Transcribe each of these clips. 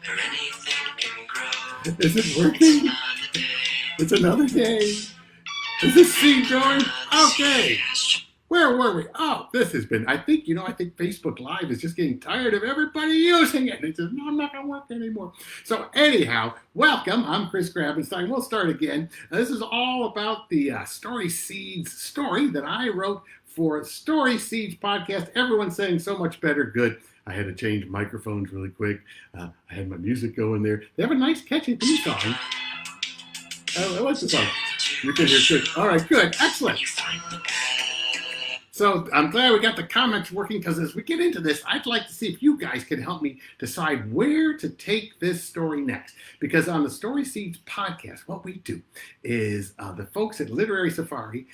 or anything can grow. Is it working? It's another day. Is this seed growing? Okay. Where were we? Oh, this has been, I think Facebook Live is just getting tired of everybody using it. It says, no, I'm not going to work anymore. So anyhow, welcome. I'm Chris Grabenstein. We'll start again. This is all about the Story Seeds story that I wrote for Story Seeds podcast. Everyone's saying so much better. Good. I had to change microphones really quick. I had my music going there. They have a nice catchy theme song. I like the song. You can hear good. All right, good. Excellent. So I'm glad we got the comments working, because as we get into this, I'd like to see if you guys can help me decide where to take this story next. Because on the Story Seeds podcast, what we do is the folks at Literary Safari,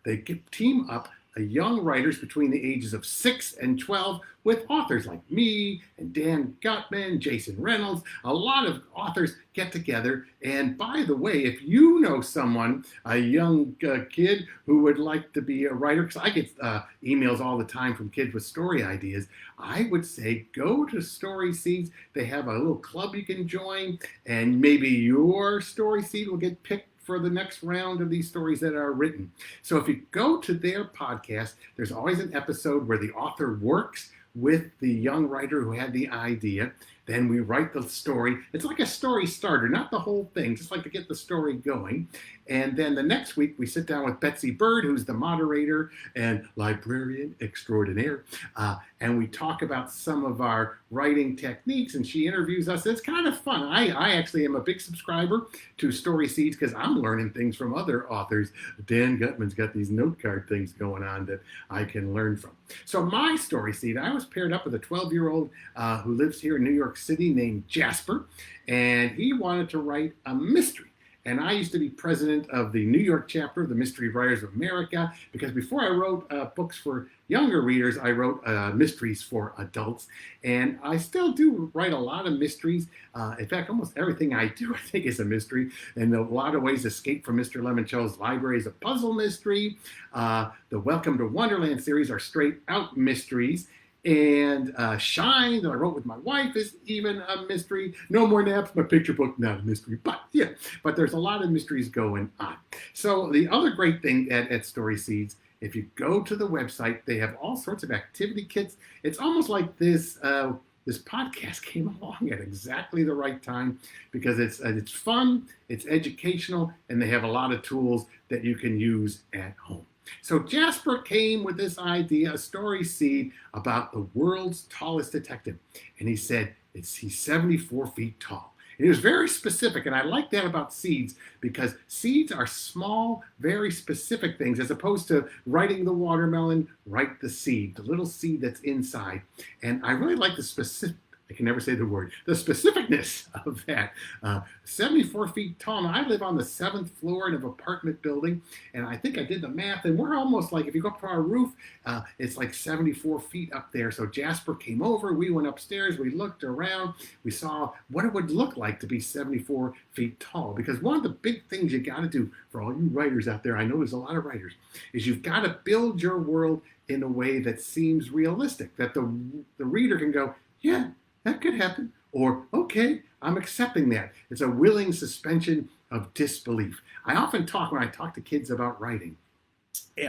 they team up young writers between the ages of 6 and 12 with authors like me and Dan Gutman, Jason Reynolds. A lot of authors get together. And by the way, if you know someone, a young kid who would like to be a writer, because I get emails all the time from kids with story ideas, I would say go to Story Seeds. They have a little club you can join, and maybe your story seed will get picked for the next round of these stories that are written. So if you go to their podcast, there's always an episode where the author works with the young writer who had the idea. Then we write the story. It's like a story starter, not the whole thing, just like to get the story going. And then the next week, we sit down with Betsy Bird, who's the moderator and librarian extraordinaire, and we talk about some of our writing techniques, and she interviews us. It's kind of fun. I actually am a big subscriber to Story Seeds because I'm learning things from other authors. Dan Gutman's got these note card things going on that I can learn from. So my story seed, I was paired up with a 12-year-old who lives here in New York City named Jasper, and he wanted to write a mystery. And I used to be president of the New York chapter of the Mystery Writers of America, because before I wrote books for younger readers, I wrote mysteries for adults. And I still do write a lot of mysteries. In fact, almost everything I do, I think, is a mystery. And a lot of ways, Escape from Mr. Lemoncello's Library is a puzzle mystery. The Welcome to Wonderland series are straight out mysteries. And Shine, that I wrote with my wife, is even a mystery. No More Naps, my picture book, not a mystery. But yeah, but there's a lot of mysteries going on. So the other great thing at Story Seeds, if you go to the website, they have all sorts of activity kits. It's almost like this podcast came along at exactly the right time, because it's fun, it's educational, and they have a lot of tools that you can use at home. So Jasper came with this idea, a story seed, about the world's tallest detective. And he said he's 74 feet tall. And he was very specific, and I like that about seeds, because seeds are small, very specific things, as opposed to writing the watermelon, write the seed, the little seed that's inside. And I really like the specific, I can never say the word, the specificness of that. 74 feet tall. Now, I live on the 7th floor in an apartment building, and I think I did the math, and we're almost like, if you go up to our roof, it's like 74 feet up there. So Jasper came over, we went upstairs, we looked around, we saw what it would look like to be 74 feet tall. Because one of the big things you got to do, for all you writers out there, I know there's a lot of writers, is you've got to build your world in a way that seems realistic, that the reader can go, yeah, that could happen. Or, okay, I'm accepting that. It's a willing suspension of disbelief. I often talk, when I talk to kids about writing,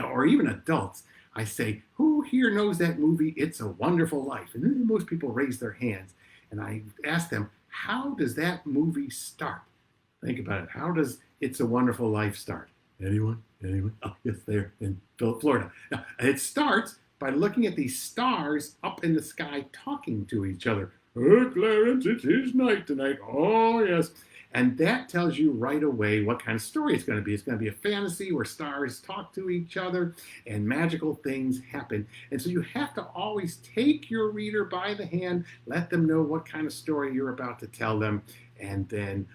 or even adults, I say, who here knows that movie, It's a Wonderful Life? And then most people raise their hands. And I ask them, how does that movie start? Think about it. How does It's a Wonderful Life start? Anyone? Anyone? Oh, it's there in Florida. Now, it starts by looking at these stars up in the sky talking to each other. Oh, Clarence, it is night tonight. Oh, yes. And that tells you right away what kind of story it's going to be. It's going to be a fantasy where stars talk to each other and magical things happen. And so you have to always take your reader by the hand, let them know what kind of story you're about to tell them, and then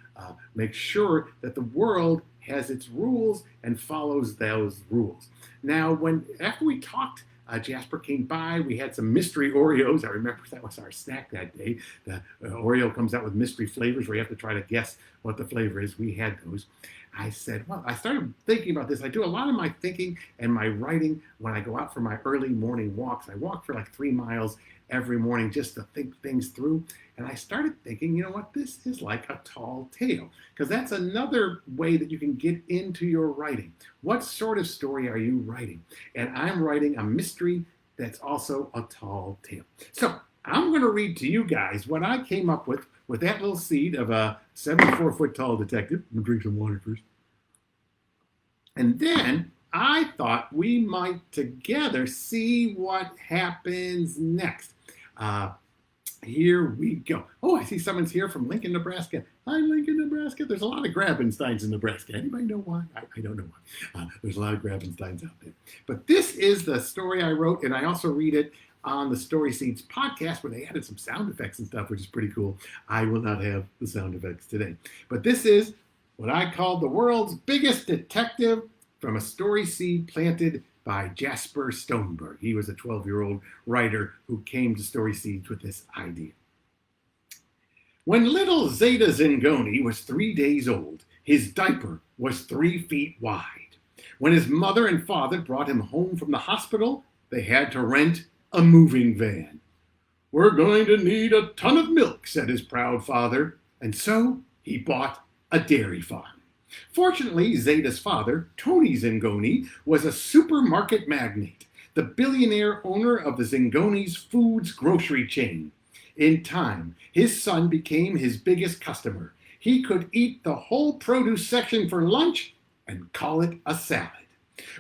make sure that the world has its rules and follows those rules. Now, after we talked, Jasper came by. We had some mystery Oreos. I remember that was our snack that day. The Oreo comes out with mystery flavors where you have to try to guess what the flavor is. We had those. I said, well, I started thinking about this. I do a lot of my thinking and my writing when I go out for my early morning walks. I walk for like 3 miles every morning just to think things through. And I started thinking, you know what, this is like a tall tale, because that's another way that you can get into your writing. What sort of story are you writing? And I'm writing a mystery that's also a tall tale. So I'm going to read to you guys what I came up with that little seed of a 74-foot tall detective. I'm going to drink some water first. And then I thought we might together see what happens next. Here we go. Oh, I see someone's here from Lincoln, Nebraska. Hi, Lincoln, Nebraska. There's a lot of Grabensteins in Nebraska. Anybody know why? I don't know why. There's a lot of Grabensteins out there. But this is the story I wrote, and I also read it on the Story Seeds podcast where they added some sound effects and stuff, which is pretty cool. I will not have the sound effects today. But this is what I call the world's biggest detective from a story seed planted by Jasper Stoneberg. He was a 12-year-old writer who came to Story Seeds with this idea. When little Zeta Zingoni was 3 days old, his diaper was 3 feet wide. When his mother and father brought him home from the hospital, they had to rent a moving van. "We're going to need a ton of milk," said his proud father, and so he bought a dairy farm. Fortunately, Zeta's father, Tony Zingoni, was a supermarket magnate, the billionaire owner of the Zingoni's Foods grocery chain. In time, his son became his biggest customer. He could eat the whole produce section for lunch and call it a salad.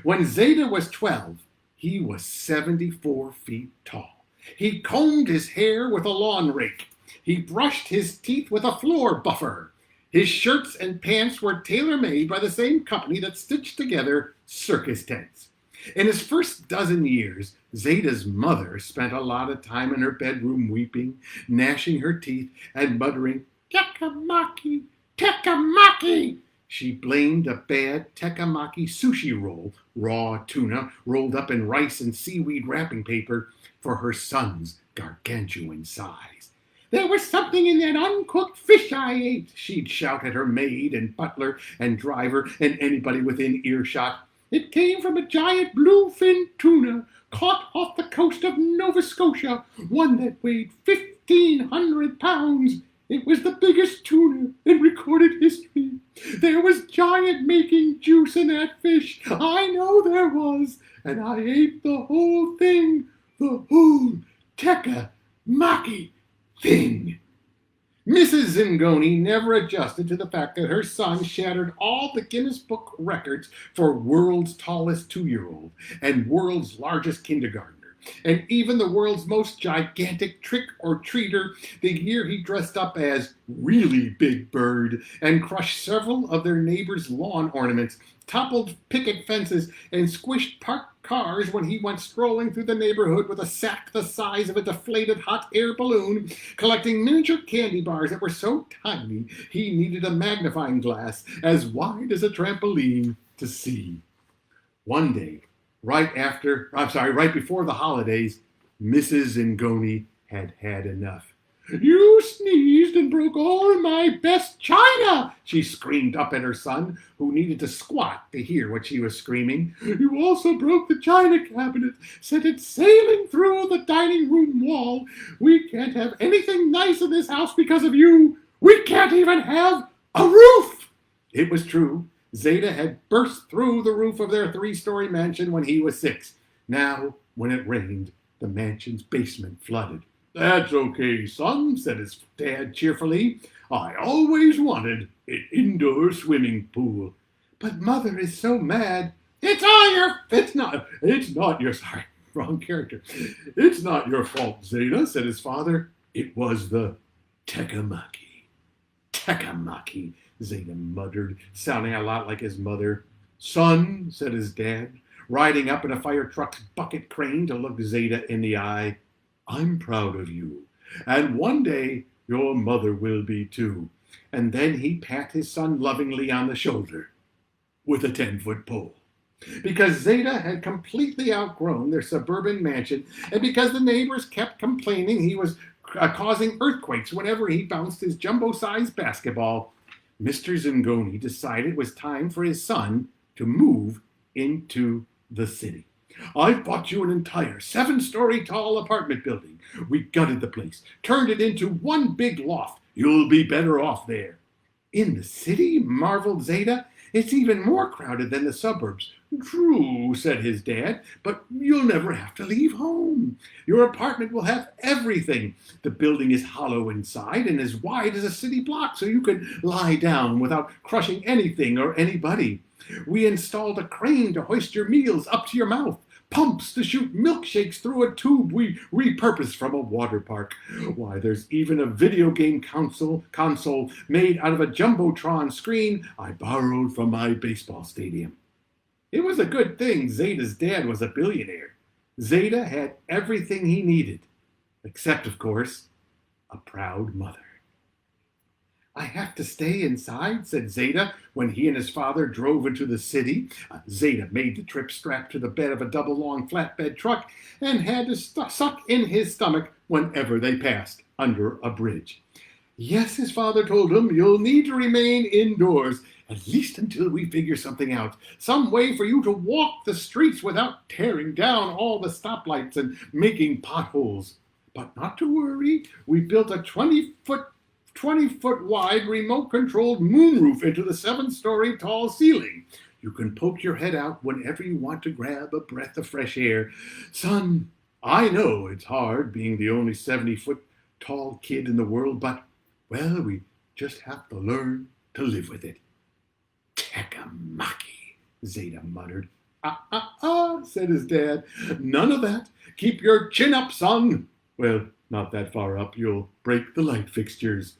When Zeta was 12, he was 74 feet tall. He combed his hair with a lawn rake. He brushed his teeth with a floor buffer. His shirts and pants were tailor-made by the same company that stitched together circus tents. In his first dozen years, Zeta's mother spent a lot of time in her bedroom weeping, gnashing her teeth, and muttering, "Tekamaki, tekamaki." She blamed a bad tekamaki sushi roll, raw tuna rolled up in rice and seaweed wrapping paper, for her son's gargantuan size. "There was something in that uncooked fish I ate," she'd shout at her maid and butler and driver and anybody within earshot. "It came from a giant bluefin tuna caught off the coast of Nova Scotia, one that weighed 1,500 pounds. It was the biggest tuna in recorded history. There was giant making juice in that fish. I know there was. And I ate the whole thing. The whole tekamaki thing." Mrs. Zingoni never adjusted to the fact that her son shattered all the Guinness Book records for world's tallest 2-year-old and world's largest kindergartner, and even the world's most gigantic trick-or-treater the year he dressed up as really Big Bird and crushed several of their neighbors' lawn ornaments, toppled picket fences, and squished parked cars when he went strolling through the neighborhood with a sack the size of a deflated hot air balloon, collecting miniature candy bars that were so tiny he needed a magnifying glass as wide as a trampoline to see. One day, right before the holidays, Mrs. Zingoni had had enough. "You sneezed and broke all my best china," she screamed up at her son, who needed to squat to hear what she was screaming. "You also broke the china cabinet, sent it sailing through the dining room wall. We can't have anything nice in this house because of you. We can't even have a roof." It was true. Zeta had burst through the roof of their 3-story mansion when he was 6. Now, when it rained, the mansion's basement flooded. "That's okay, son," said his dad cheerfully. "I always wanted an indoor swimming pool." "But Mother is so mad." It's not your fault, Zeta," said his father. "It was the tekamaki." "Tekamaki," Zeta muttered, sounding a lot like his mother. "Son," said his dad, riding up in a fire truck's bucket crane to look Zeta in the eye, "I'm proud of you, and one day your mother will be too." And then he pat his son lovingly on the shoulder with a 10-foot pole. Because Zeta had completely outgrown their suburban mansion, and because the neighbors kept complaining he was causing earthquakes whenever he bounced his jumbo-sized basketball, Mr. Zingoni decided it was time for his son to move into the city. I've bought you an entire 7-story tall apartment building. We gutted the place, turned it into one big loft. You'll be better off there. In the city? Marveled Zeta. It's even more crowded than the suburbs. True, said his dad, but you'll never have to leave home. Your apartment will have everything. The building is hollow inside and as wide as a city block, so you can lie down without crushing anything or anybody. We installed a crane to hoist your meals up to your mouth, pumps to shoot milkshakes through a tube we repurposed from a water park. Why, there's even a video game console made out of a Jumbotron screen I borrowed from my baseball stadium. It was a good thing Zeta's dad was a billionaire. Zeta had everything he needed, except, of course, a proud mother. I have to stay inside, said Zeta when he and his father drove into the city. Zeta made the trip strapped to the bed of a double-long flatbed truck and had to suck in his stomach whenever they passed under a bridge. Yes, his father told him, you'll need to remain indoors, at least until we figure something out. Some way for you to walk the streets without tearing down all the stoplights and making potholes. But not to worry, we built a 20-foot wide remote-controlled moonroof into the 7-story tall ceiling. You can poke your head out whenever you want to grab a breath of fresh air. Son, I know it's hard being the only 70-foot tall kid in the world, but, well, we just have to learn to live with it. Tekamaki, Zeta muttered. Said his dad. None of that. Keep your chin up, son. Well, not that far up. You'll break the light fixtures.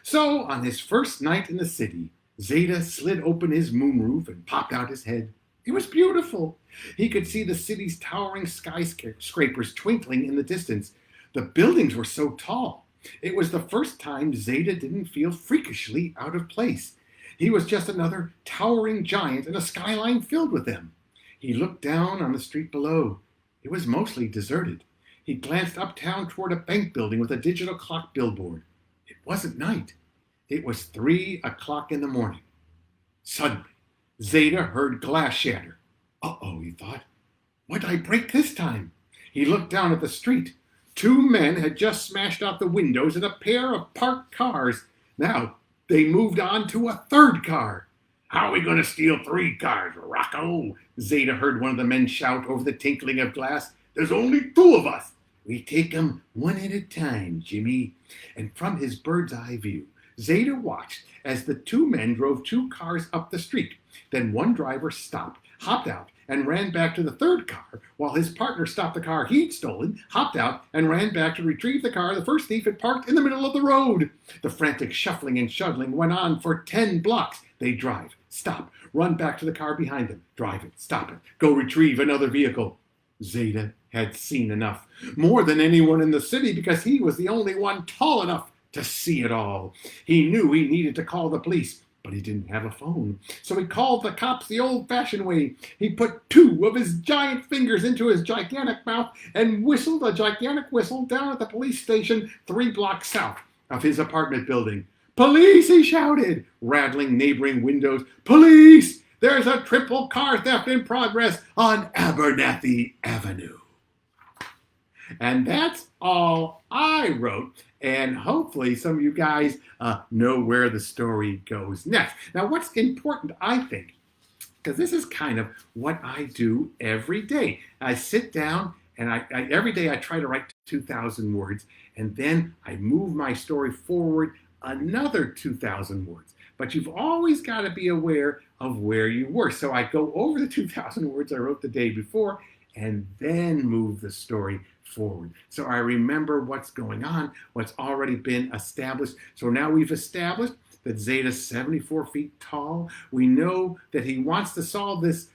So, on his first night in the city, Zeta slid open his moonroof and popped out his head. It was beautiful. He could see the city's towering skyscrapers twinkling in the distance. The buildings were so tall. It was the first time Zeta didn't feel freakishly out of place. He was just another towering giant in a skyline filled with them. He looked down on the street below. It was mostly deserted. He glanced uptown toward a bank building with a digital clock billboard. It wasn't night. It was 3 o'clock in the morning. Suddenly, Zeta heard glass shatter. Uh-oh, he thought. What'd I break this time? He looked down at the street. 2 men had just smashed out the windows in a pair of parked cars. Now, they moved on to a 3rd car. How are we going to steal 3 cars, Rocco? Zeta heard one of the men shout over the tinkling of glass. There's only 2 of us. We take 'em one at a time, Jimmy. And from his bird's eye view, Zeta watched as the 2 men drove 2 cars up the street. Then one driver stopped, hopped out, and ran back to the 3rd car, while his partner stopped the car he'd stolen, hopped out, and ran back to retrieve the car the first thief had parked in the middle of the road. The frantic shuffling and shuttling went on for 10 blocks. They drive, stop, run back to the car behind them, drive it, stop it, go retrieve another vehicle. Zeta had seen enough, more than anyone in the city, because he was the only one tall enough to see it all. He knew he needed to call the police, but he didn't have a phone. So he called the cops the old-fashioned way. He put 2 of his giant fingers into his gigantic mouth and whistled a gigantic whistle down at the police station 3 blocks south of his apartment building. Police, he shouted, rattling neighboring windows. Police! There's a triple car theft in progress on Abernathy Avenue. And that's all I wrote. And hopefully some of you guys know where the story goes next. Now, what's important, I think, because this is kind of what I do every day. I sit down and every day I try to write 2,000 words, and then I move my story forward another 2,000 words. But you've always got to be aware of where you were. So I go over the 2,000 words I wrote the day before and then move the story forward. So I remember what's going on, what's already been established. So now we've established that Zeta's 74 feet tall. We know that he wants to solve this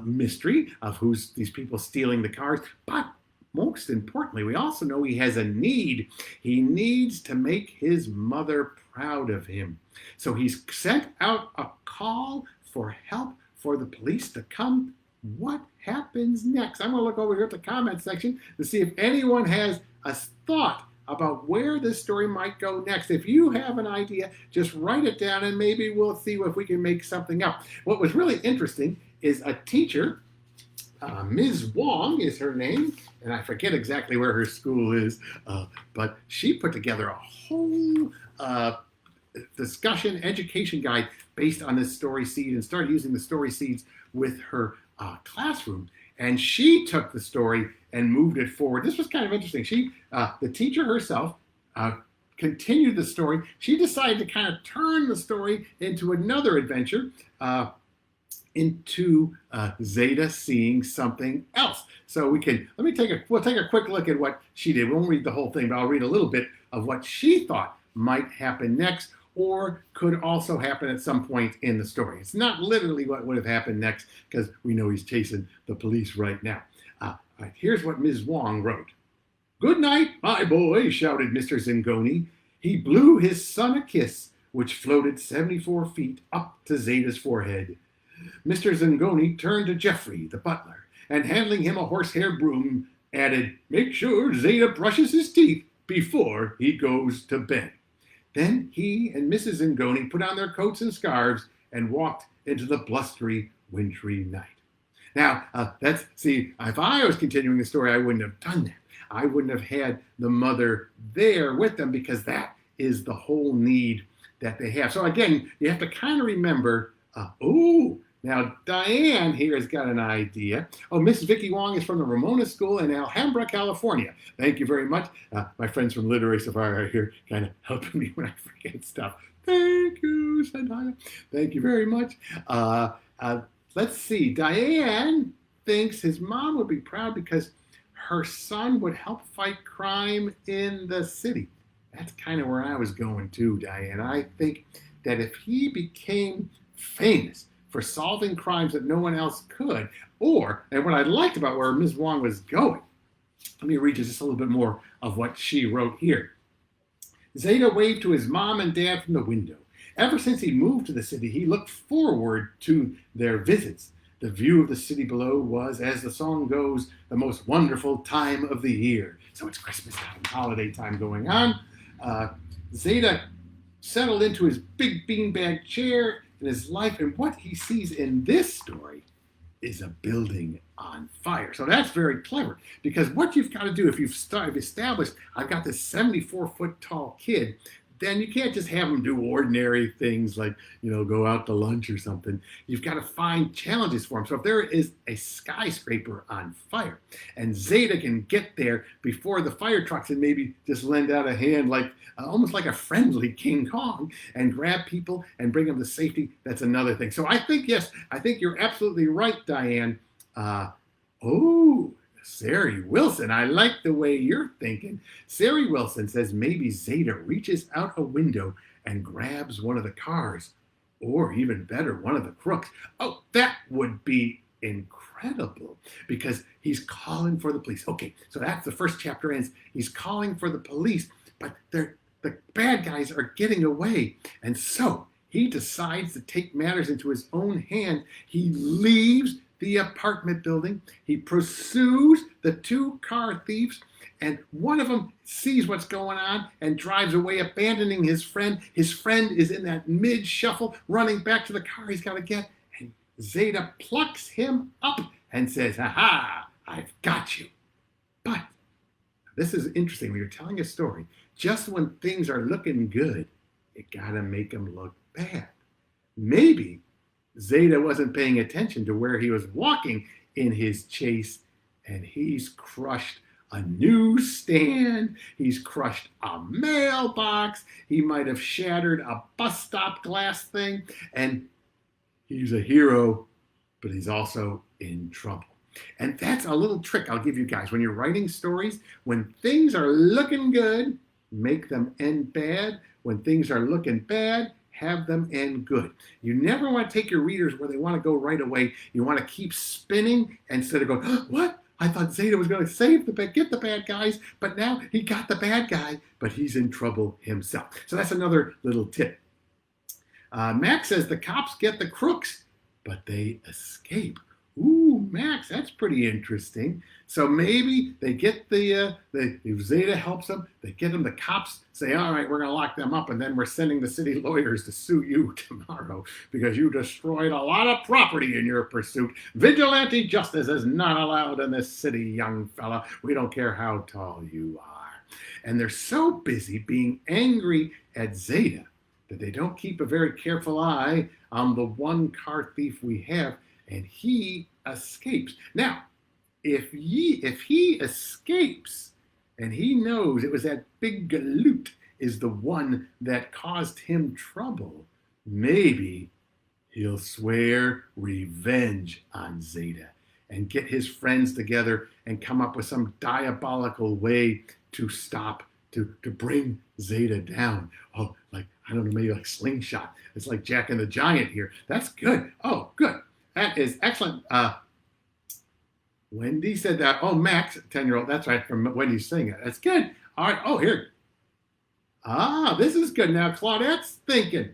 mystery of who's these people stealing the cars. But most importantly, we also know he has a need. He needs to make his mother proud of him. So he's sent out a call for help for the police to come. What happens next? I'm going to look over here at the comment section to see if anyone has a thought about where this story might go next. If you have an idea, just write it down and maybe we'll see if we can make something up. What was really interesting is a teacher, Ms. Wong is her name, and I forget exactly where her school is, but she put together a whole discussion education guide based on this story seed and started using the story seeds with her classroom. And she took the story and moved it forward. This was kind of interesting. She, the teacher herself, continued the story. She decided to kind of turn the story into another adventure, into Zeta seeing something else. So we'll take a quick look at what she did. We won't read the whole thing, but I'll read a little bit of what she thought might happen next, or could also happen at some point in the story. It's not literally what would have happened next, because we know he's chasing the police right now. Right, here's what Ms. Wong wrote. "Good night, my boy," shouted Mr. Zingoni. He blew his son a kiss, which floated 74 feet up to Zeta's forehead. Mr. Zingoni turned to Jeffrey, the butler, and handing him a horsehair broom, added, "Make sure Zeta brushes his teeth before he goes to bed." Then he and Mrs. Zingoni put on their coats and scarves and walked into the blustery, wintry night. Now, if I was continuing the story, I wouldn't have done that. I wouldn't have had the mother there with them, because that is the whole need that they have. So again, you have to kind of remember, now Diane here has got an idea. Miss Vicky Wong is from the Ramona School in Alhambra, California. Thank you very much. My friends from Literary Safari are here kind of helping me when I forget stuff. Thank you, Sandaya. Thank you very much. Let's see. Diane thinks his mom would be proud because her son would help fight crime in the city. That's kind of where I was going too, Diane. I think that if he became famous for solving crimes that no one else could, and what I liked about where Ms. Wong was going, let me read you just a little bit more of what she wrote here. Zeta waved to his mom and dad from the window. Ever since he moved to the city, he looked forward to their visits. The view of the city below was, as the song goes, the most wonderful time of the year. So it's Christmas time, holiday time going on. Zeta settled into his big beanbag chair in his life, and what he sees in this story is a building on fire. So that's very clever, because what you've got to do, if you've established, I've got this 74-foot tall kid, then you can't just have him do ordinary things like, go out to lunch or something. You've got to find challenges for him. So if there is a skyscraper on fire and Zeta can get there before the fire trucks and maybe just lend out a hand, like almost like a friendly King Kong, and grab people and bring them to safety, that's another thing. So I think you're absolutely right, Diane. Sari Wilson, I like the way you're thinking. Sari Wilson says maybe Zeta reaches out a window and grabs one of the cars, or even better, one of the crooks. That would be incredible, because he's calling for the police. Okay, so that's the first chapter ends. He's calling for the police, but the bad guys are getting away. And so he decides to take matters into his own hand. He leaves the apartment building. He pursues the two car thieves, and one of them sees what's going on and drives away, abandoning his friend. His friend is in that mid-shuffle, running back to the car he's got to get, and Zeta plucks him up and says, "Ha-ha, I've got you." But this is interesting. When you're telling a story, just when things are looking good, you gotta make them look bad. Maybe Zeta wasn't paying attention to where he was walking in his chase, and he's crushed a newsstand, he's crushed a mailbox, he might have shattered a bus stop glass thing, and he's a hero, but he's also in trouble. And that's a little trick I'll give you guys. When you're writing stories, when things are looking good, make them end bad. When things are looking bad, have them end good. You never want to take your readers where they want to go right away. You want to keep spinning instead of going, "What? I thought Zeta was going to get the bad guys, but now he got the bad guy, but he's in trouble himself." So that's another little tip. Max says the cops get the crooks, but they escape. Ooh, Max, that's pretty interesting. So maybe they get if Zeta helps them, they get them, the cops say, all right, we're going to lock them up, and then we're sending the city lawyers to sue you tomorrow because you destroyed a lot of property in your pursuit. Vigilante justice is not allowed in this city, young fella. We don't care how tall you are. And they're so busy being angry at Zeta that they don't keep a very careful eye on the one car thief we have, and he escapes. Now, if he escapes and he knows it was that big galoot is the one that caused him trouble, maybe he'll swear revenge on Zeta and get his friends together and come up with some diabolical way to bring Zeta down. Oh, like, I don't know, maybe like slingshot. It's like Jack and the Giant here. That's good. Oh, good. That is excellent. Wendy said that. Oh, Max, 10-year-old. That's right, from Wendy saying it. That's good. All right. Oh, here. This is good. Now, Claudette's thinking.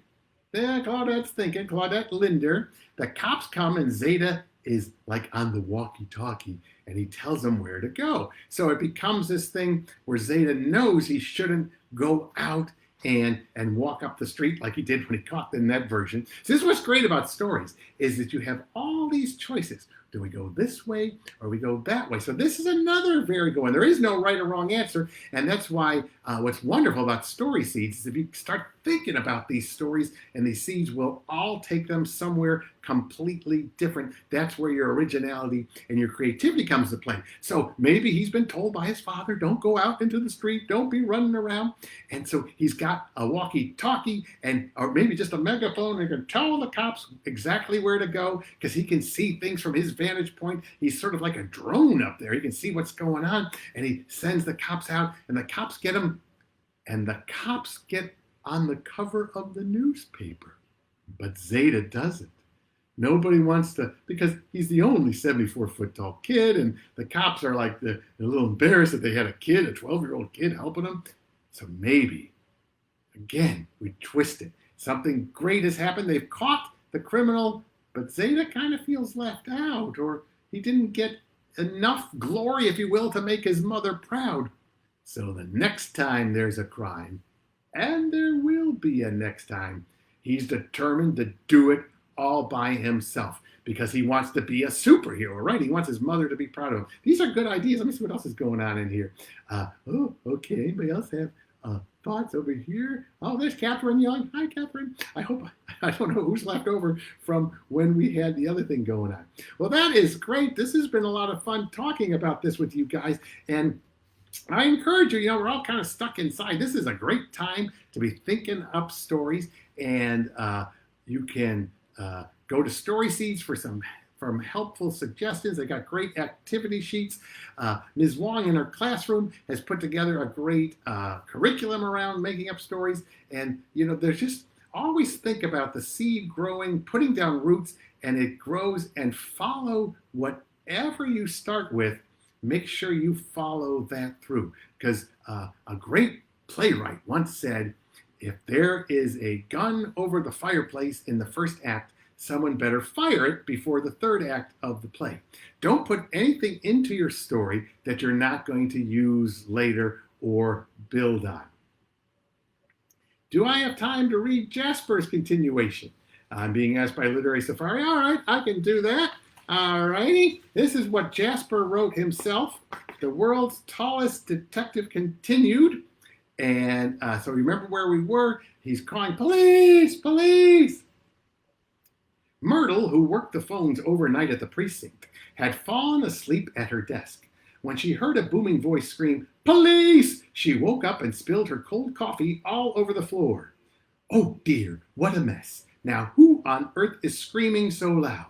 Yeah, Claudette's thinking. Claudette Linder. The cops come and Zeta is like on the walkie-talkie and he tells them where to go. So it becomes this thing where Zeta knows he shouldn't go out and walk up the street like he did when he caught them in that version. So this is what's great about stories, is that you have all these choices. Do we go this way or we go that way? So this is another very good one. There is no right or wrong answer. And that's why what's wonderful about story seeds is if you start thinking about these stories and these seeds will all take them somewhere completely different. That's where your originality and your creativity comes to play. So maybe he's been told by his father, don't go out into the street, don't be running around. And so he's got a walkie-talkie or maybe just a megaphone and can tell the cops exactly where to go because he can see things from his vantage point. He's sort of like a drone up there. He can see what's going on and he sends the cops out and the cops get him and the cops get on the cover of the newspaper. But Zeta doesn't. Nobody wants to, because he's the only 74-foot tall kid, and the cops are like, they're a little embarrassed that they had a 12-year-old kid helping them. So maybe, again, we twist it. Something great has happened. They've caught the criminal, but Zeta kind of feels left out, or he didn't get enough glory, if you will, to make his mother proud. So the next time there's a crime, and there will be a next time, he's determined to do it all by himself because he wants to be a superhero, right? He wants his mother to be proud of him. These are good ideas. Let me see what else is going on in here. Okay. Anybody else have thoughts over here? Oh, there's Catherine Young. Hi, Catherine. I don't know who's left over from when we had the other thing going on. Well, that is great. This has been a lot of fun talking about this with you guys. And I encourage you, we're all kind of stuck inside. This is a great time to be thinking up stories, and you can go to Story Seeds for some helpful suggestions. They got great activity sheets. Ms. Wong in her classroom has put together a great curriculum around making up stories. And, there's just always think about the seed growing, putting down roots, and it grows, and follow whatever you start with. Make sure you follow that through, because a great playwright once said, if there is a gun over the fireplace in the first act, someone better fire it before the third act of the play. Don't put anything into your story that you're not going to use later or build on. Do I have time to read Jasper's continuation? I'm being asked by Literary Safari. All right, I can do that. All righty. This is what Jasper wrote himself. The world's tallest detective continued. And so remember where we were. He's calling, police, police. Myrtle, who worked the phones overnight at the precinct, had fallen asleep at her desk. When she heard a booming voice scream, police, she woke up and spilled her cold coffee all over the floor. Oh dear, what a mess. Now who on earth is screaming so loud?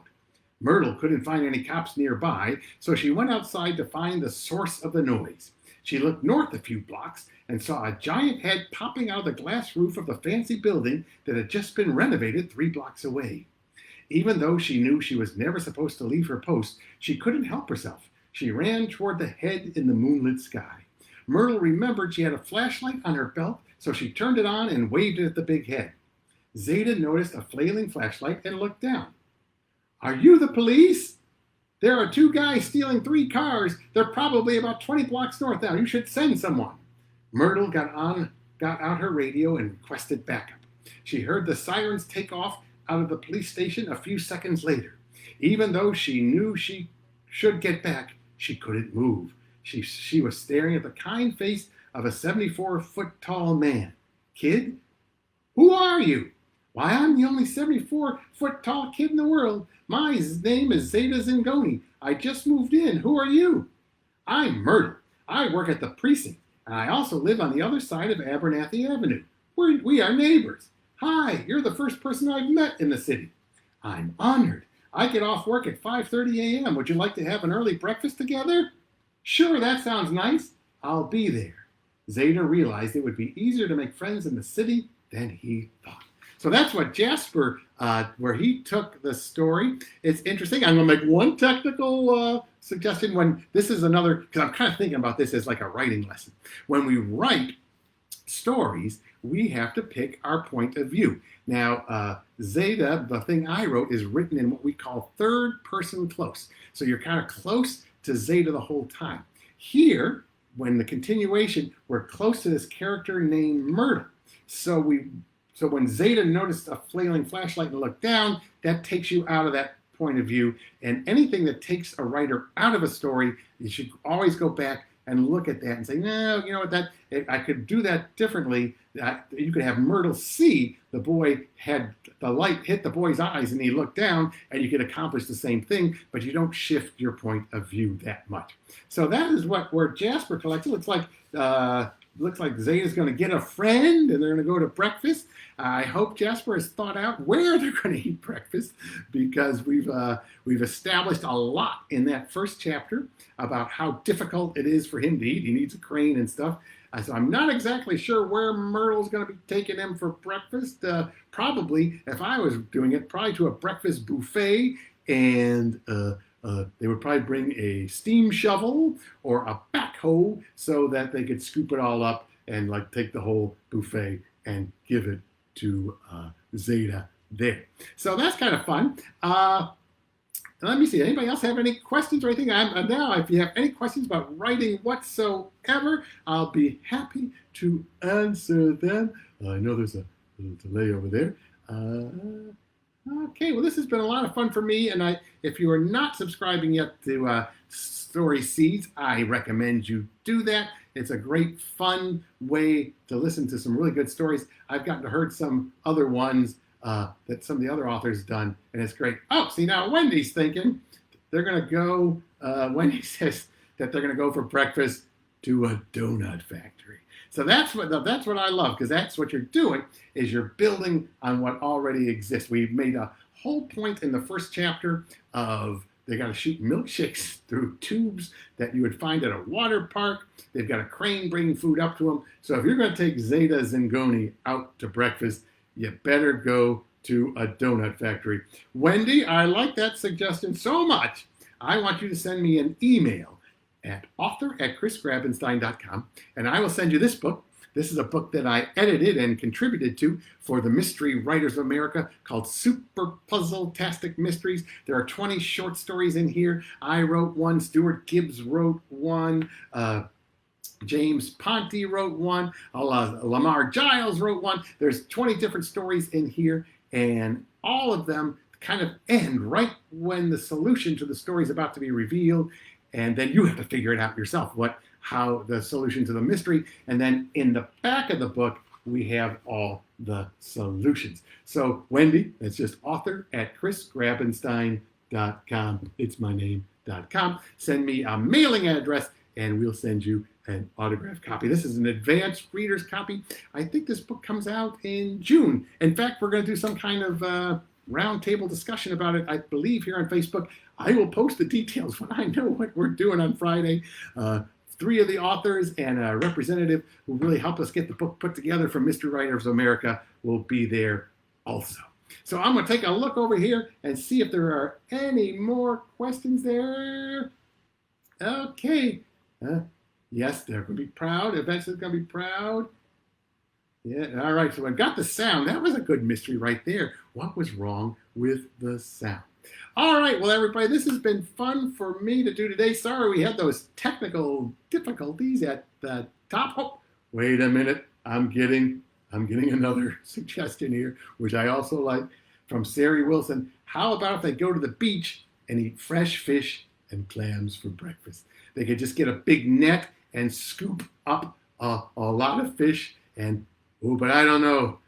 Myrtle couldn't find any cops nearby, so she went outside to find the source of the noise. She looked north a few blocks and saw a giant head popping out of the glass roof of the fancy building that had just been renovated 3 blocks away. Even though she knew she was never supposed to leave her post, she couldn't help herself. She ran toward the head in the moonlit sky. Myrtle remembered she had a flashlight on her belt, so she turned it on and waved it at the big head. Zeta noticed a flailing flashlight and looked down. Are you the police? There are 2 guys stealing 3 cars. They're probably about 20 blocks north now. You should send someone. Myrtle got out her radio and requested backup. She heard the sirens take off out of the police station a few seconds later. Even though she knew she should get back, she couldn't move. She was staring at the kind face of a 74-foot-tall man. Kid, who are you? Why, I'm the only 74-foot-tall kid in the world. My name is Zeta Zingoni. I just moved in. Who are you? I'm Myrtle. I work at the precinct, and I also live on the other side of Abernathy Avenue. We are neighbors. Hi, you're the first person I've met in the city. I'm honored. I get off work at 5:30 a.m. Would you like to have an early breakfast together? Sure, that sounds nice. I'll be there. Zeta realized it would be easier to make friends in the city than he thought. So that's what Jasper, where he took the story. It's interesting. I'm going to make one technical suggestion. When this is another, because I'm kind of thinking about this as like a writing lesson. When we write stories, we have to pick our point of view. Now, Zeta, the thing I wrote, is written in what we call third person close. So you're kind of close to Zeta the whole time. Here, when the continuation, we're close to this character named Myrtle. So when Zeta noticed a flailing flashlight and looked down, that takes you out of that point of view. And anything that takes a writer out of a story, you should always go back and look at that and say, no, you know what, I could do that differently. You could have Myrtle see the boy had the light hit the boy's eyes and he looked down, and you could accomplish the same thing, but you don't shift your point of view that much. So that is where Jasper collects. It looks like Zeta's going to get a friend and they're going to go to breakfast. I hope Jasper has thought out where they're going to eat breakfast, because we've established a lot in that first chapter about how difficult it is for him to eat. He needs a crane and stuff. So I'm not exactly sure where Myrtle's going to be taking him for breakfast. Probably, if I was doing it, probably to a breakfast buffet, and they would probably bring a steam shovel or a backhoe so that they could scoop it all up and like take the whole buffet and give it to Zeta there. So that's kind of fun. Let me see. Anybody else have any questions or anything? Now, if you have any questions about writing whatsoever, I'll be happy to answer them. I know there's a little delay over there. Okay, well, this has been a lot of fun for me, and if you are not subscribing yet to Story Seeds, I recommend you do that. It's a great, fun way to listen to some really good stories. I've gotten to hear some other ones that some of the other authors done, and it's great. Oh, see, now Wendy's thinking they're going to go, Wendy says that they're going to go for breakfast to a donut factory. So that's what I love, because that's what you're doing, is you're building on what already exists. We've made a whole point in the first chapter of they got to shoot milkshakes through tubes that you would find at a water park. They've got a crane bringing food up to them. So if you're going to take Zeta Zingoni out to breakfast, you better go to a donut factory. Wendy, I like that suggestion so much. I want you to send me an email at author@chrisgrabenstein.com, and I will send you this book. This is a book that I edited and contributed to for the Mystery Writers of America called Super Puzzle-tastic Mysteries. There are 20 short stories in here. I wrote one. Stuart Gibbs wrote one. James Ponte wrote one. Lamar Giles wrote one. There's 20 different stories in here, and all of them kind of end right when the solution to the story is about to be revealed, and then you have to figure it out yourself, how the solution to the mystery. And then in the back of the book, we have all the solutions. So Wendy, that's just author@chrisgrabenstein.com. It's my name.com. Send me a mailing address, and we'll send you an autographed copy. This is an advanced reader's copy. I think this book comes out in June. In fact, we're going to do some kind of roundtable discussion about it, I believe, here on Facebook. I will post the details when I know what we're doing on Friday. 3 of the authors and a representative who really helped us get the book put together from Mystery Writers of America will be there also. So I'm going to take a look over here and see if there are any more questions there. Okay. Yes, they're going to be proud. Eventually going to be proud. Yeah, all right. So I got the sound. That was a good mystery right there. What was wrong with the sound? All right, well, everybody, this has been fun for me to do today. Sorry we had those technical difficulties at the top. Oh, wait a minute. I'm getting another suggestion here, which I also like from Sari Wilson. How about if they go to the beach and eat fresh fish and clams for breakfast? They could just get a big net and scoop up a lot of fish. And, oh, but I don't know.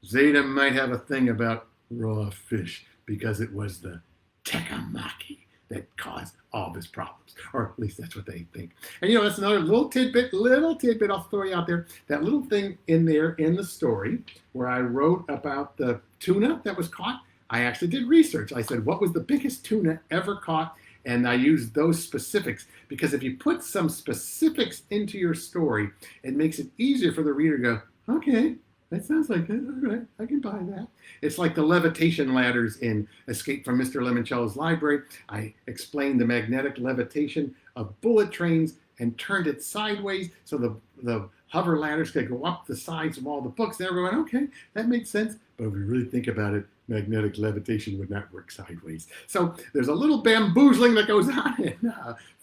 Zeta might have a thing about raw fish because it was the tekamaki that caused all of his problems, or at least that's what they think. And that's another little tidbit I'll throw you out there. That little thing in there in the story where I wrote about the tuna that was caught, I actually did research. I said, what was the biggest tuna ever caught? And I used those specifics because if you put some specifics into your story, it makes it easier for the reader to go, okay, that sounds like it. All right, I can buy that. It's like the levitation ladders in Escape from Mr. Limoncello's Library. I explained the magnetic levitation of bullet trains and turned it sideways so the hover ladders could go up the sides of all the books. And everyone, okay, that makes sense. But if we really think about it, magnetic levitation would not work sideways. So there's a little bamboozling that goes on in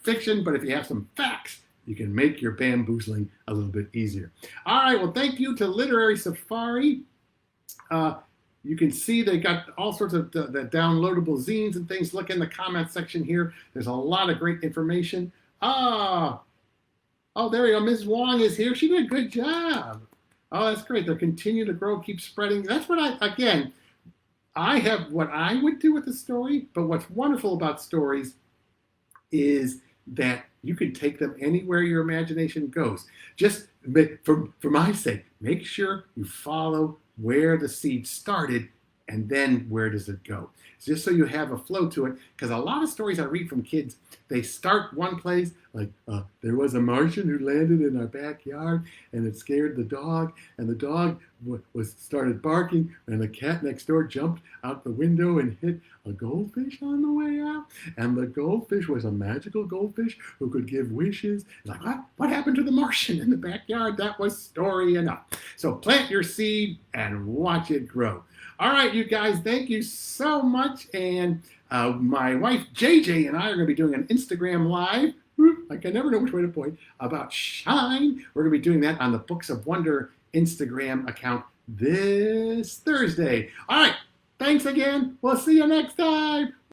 fiction, but if you have some facts, you can make your bamboozling a little bit easier. All right, well, thank you to Literary Safari. You can see they got all sorts of the downloadable zines and things. Look in the comment section here. There's a lot of great information. Oh, there we go. Ms. Wong is here. She did a good job. Oh, that's great. They'll continue to grow, keep spreading. That's what I have what I would do with the story, but what's wonderful about stories is that you can take them anywhere your imagination goes. Just for my sake, make sure you follow where the seed started and then where does it go. Just so you have a flow to it, because a lot of stories I read from kids, they start one place, like there was a Martian who landed in our backyard and it scared the dog, and the dog started barking, and the cat next door jumped out the window and hit a goldfish on the way out, and the goldfish was a magical goldfish who could give wishes. Like, what happened to the Martian in the backyard? That was story enough. So plant your seed and watch it grow. All right, you guys, thank you so much. And my wife, JJ, and I are going to be doing an Instagram Live. I can never know which way to point, about Shine. We're going to be doing that on the Books of Wonder Instagram account this Thursday. All right, thanks again. We'll see you next time.